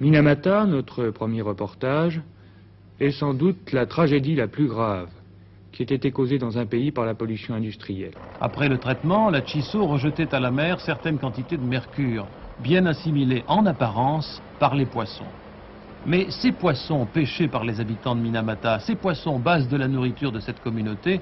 Minamata, notre premier reportage, est sans doute la tragédie la plus grave qui ait été causée dans un pays par la pollution industrielle. Après le traitement, la Chiso rejetait à la mer certaines quantités de mercure, bien assimilées en apparence par les poissons. Mais ces poissons pêchés par les habitants de Minamata, ces poissons base de la nourriture de cette communauté,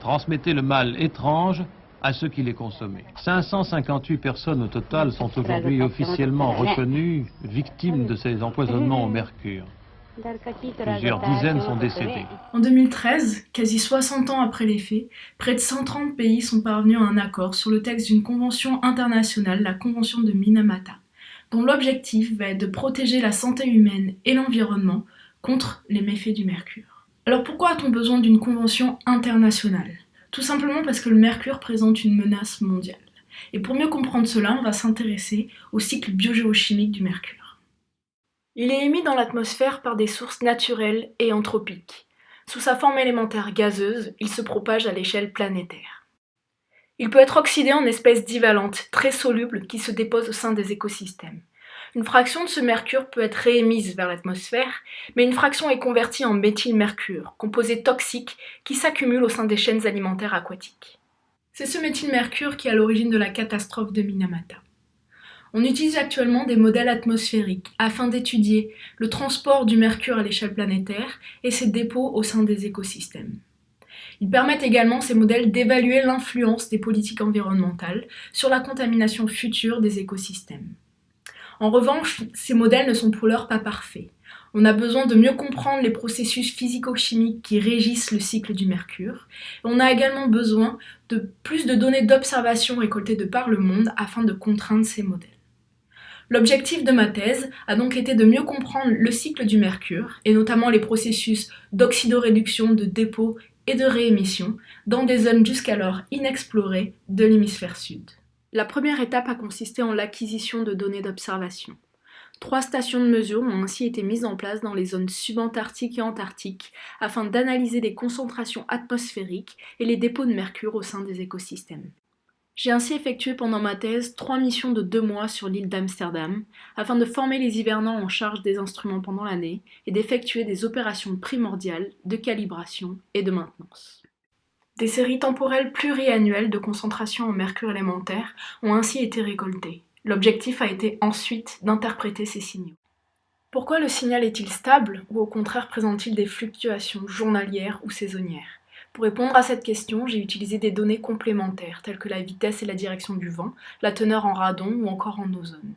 transmettaient le mal étrange à ceux qui les consommaient. 558 personnes au total sont aujourd'hui officiellement reconnues victimes de ces empoisonnements au mercure. Plusieurs dizaines sont décédées. En 2013, quasi 60 ans après les faits, près de 130 pays sont parvenus à un accord sur le texte d'une convention internationale, la Convention de Minamata, dont l'objectif va être de protéger la santé humaine et l'environnement contre les méfaits du mercure. Alors pourquoi a-t-on besoin d'une convention internationale ? Tout simplement parce que le mercure présente une menace mondiale. Et pour mieux comprendre cela, on va s'intéresser au cycle biogéochimique du mercure. Il est émis dans l'atmosphère par des sources naturelles et anthropiques. Sous sa forme élémentaire gazeuse, il se propage à l'échelle planétaire. Il peut être oxydé en espèces divalentes, très solubles, qui se déposent au sein des écosystèmes. Une fraction de ce mercure peut être réémise vers l'atmosphère, mais une fraction est convertie en méthylmercure, composé toxique qui s'accumule au sein des chaînes alimentaires aquatiques. C'est ce méthylmercure qui est à l'origine de la catastrophe de Minamata. On utilise actuellement des modèles atmosphériques afin d'étudier le transport du mercure à l'échelle planétaire et ses dépôts au sein des écosystèmes. Ils permettent également, ces modèles, d'évaluer l'influence des politiques environnementales sur la contamination future des écosystèmes. En revanche, ces modèles ne sont pour l'heure pas parfaits. On a besoin de mieux comprendre les processus physico-chimiques qui régissent le cycle du mercure. On a également besoin de plus de données d'observation récoltées de par le monde afin de contraindre ces modèles. L'objectif de ma thèse a donc été de mieux comprendre le cycle du mercure, et notamment les processus d'oxydoréduction, de dépôt et de réémission dans des zones jusqu'alors inexplorées de l'hémisphère sud. La première étape a consisté en l'acquisition de données d'observation. 3 stations de mesure ont ainsi été mises en place dans les zones subantarctiques et antarctiques afin d'analyser les concentrations atmosphériques et les dépôts de mercure au sein des écosystèmes. J'ai ainsi effectué pendant ma thèse 3 missions de 2 mois sur l'île d'Amsterdam afin de former les hivernants en charge des instruments pendant l'année et d'effectuer des opérations primordiales de calibration et de maintenance. Des séries temporelles pluriannuelles de concentration en mercure élémentaire ont ainsi été récoltées. L'objectif a été ensuite d'interpréter ces signaux. Pourquoi le signal est-il stable ou au contraire présente-t-il des fluctuations journalières ou saisonnières ? Pour répondre à cette question, j'ai utilisé des données complémentaires telles que la vitesse et la direction du vent, la teneur en radon ou encore en ozone.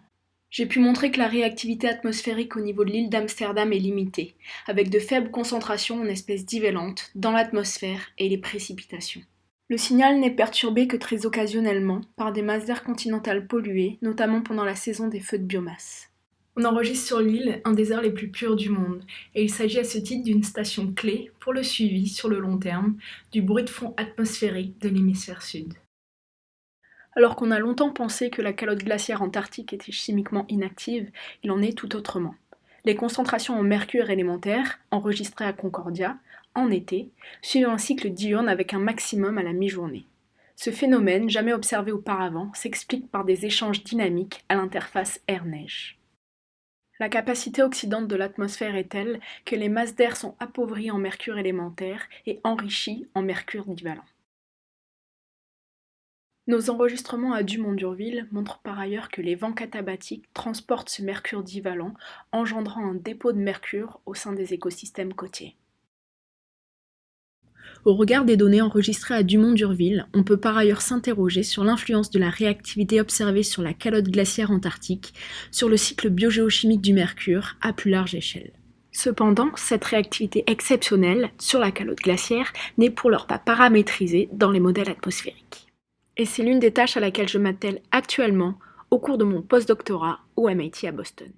J'ai pu montrer que la réactivité atmosphérique au niveau de l'île d'Amsterdam est limitée, avec de faibles concentrations en espèces divalentes dans l'atmosphère et les précipitations. Le signal n'est perturbé que très occasionnellement par des masses d'air continentales polluées, notamment pendant la saison des feux de biomasse. On enregistre sur l'île un des airs les plus purs du monde, et il s'agit à ce titre d'une station clé pour le suivi sur le long terme du bruit de fond atmosphérique de l'hémisphère sud. Alors qu'on a longtemps pensé que la calotte glaciaire antarctique était chimiquement inactive, il en est tout autrement. Les concentrations en mercure élémentaire, enregistrées à Concordia, en été, suivent un cycle diurne avec un maximum à la mi-journée. Ce phénomène, jamais observé auparavant, s'explique par des échanges dynamiques à l'interface air-neige. La capacité oxydante de l'atmosphère est telle que les masses d'air sont appauvries en mercure élémentaire et enrichies en mercure divalent. Nos enregistrements à Dumont-d'Urville montrent par ailleurs que les vents catabatiques transportent ce mercure divalent, engendrant un dépôt de mercure au sein des écosystèmes côtiers. Au regard des données enregistrées à Dumont-d'Urville, on peut par ailleurs s'interroger sur l'influence de la réactivité observée sur la calotte glaciaire antarctique, sur le cycle biogéochimique du mercure à plus large échelle. Cependant, cette réactivité exceptionnelle sur la calotte glaciaire n'est pour l'heure pas paramétrisée dans les modèles atmosphériques. Et c'est l'une des tâches à laquelle je m'attelle actuellement au cours de mon post-doctorat au MIT à Boston.